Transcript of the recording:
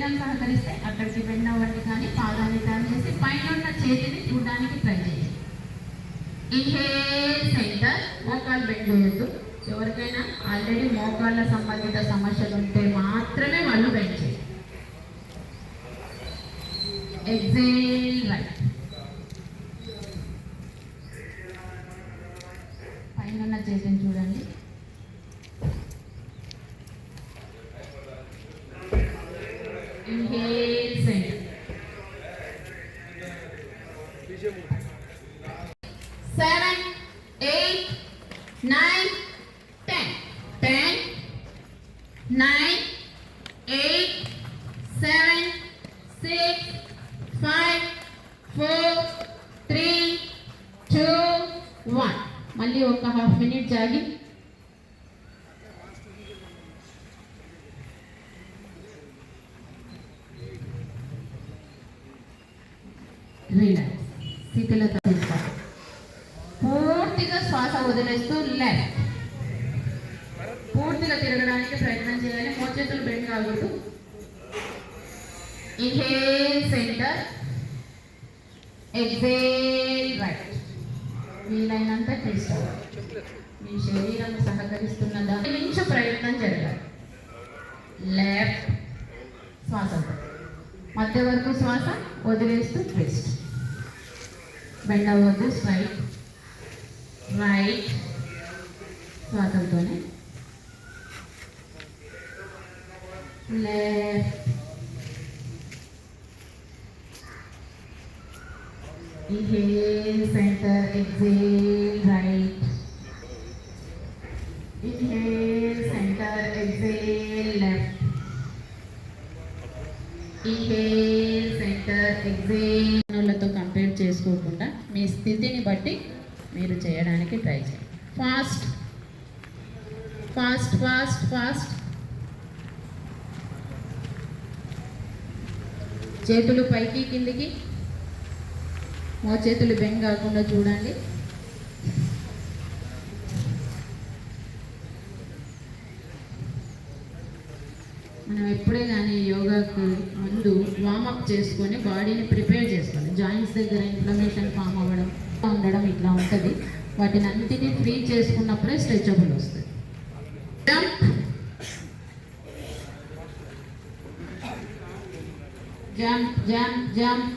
శరీరం సహకరిస్తే అక్కడికి బెండ్ అవ్వండి, కానీ పాదాన్ని టర్న్ చేసి పైన ఉన్న చేతిని చూడడానికి ట్రై చేయండి. ఇన్హేల్ సెంటర్, మోకాలు బెండ్ చేయొద్దు. ఎవరికైనా ఆల్రెడీ మోకాళ్ళ సంబంధిత సమస్యలు ఉంటే మాత్రమే వాళ్ళు బెండ్ చేయాలి. ఎక్సేల్ రైట్, పైన ఉన్న చేతిని చూడండి. Inhale centre, 7, 8, 9, 10, 10, 9, 8, 7, 6, 5, 4, 3, 2, 1. మళ్ళీ ఒక హాఫ్ మినిట్ జాగి. రిలాక్స్, శీతలత తీసుకోండి. పూర్తిగా శ్వాస వదిలేస్తూ లెఫ్ట్ పూర్తిగా తిరగడానికి ప్రయత్నం చేయాలి. మోచేతులు బెండ్ కాకూడదు. Inhale centre, exhale right. వీలైనంత తీసుకోవాలి. మీ శరీరం సహకరిస్తున్న దాని నుంచి ప్రయత్నం జరగాలి. లెఫ్ట్ శ్వాస మధ్య వరకు శ్వాస వదిలేస్తూ ట్విస్ట్. బెండ్ అవ్వద్దు. స్ట్రైట్ రైట్ శ్వాసంతోనే. Left inhale centre, exhale right. Inhale centre, exhale left. Inhale centre, exhale. తో కంపేర్ చేసుకోకుండా మీ స్థితిని బట్టి మీరు చేయడానికి ట్రై చేయండి. Fast fast fast fast. చేతులు పైకి కిందికి, మోచేతులు బెండ్ కాకుండా చూడండి. మనం ఎప్పుడే కానీ యోగాకు ముందు వార్మప్ చేసుకొని బాడీని ప్రిపేర్ చేసుకోవాలి. జాయింట్స్ దగ్గర ఇన్ఫ్లమేషన్ ఫామ్ అవ్వడం ఉండడం ఇట్లా ఉంటుంది. వాటిని అన్నిటినీ ఫ్రీ చేసుకున్నప్పుడే స్ట్రెచబుల్ వస్తుంది. Jump jump jump.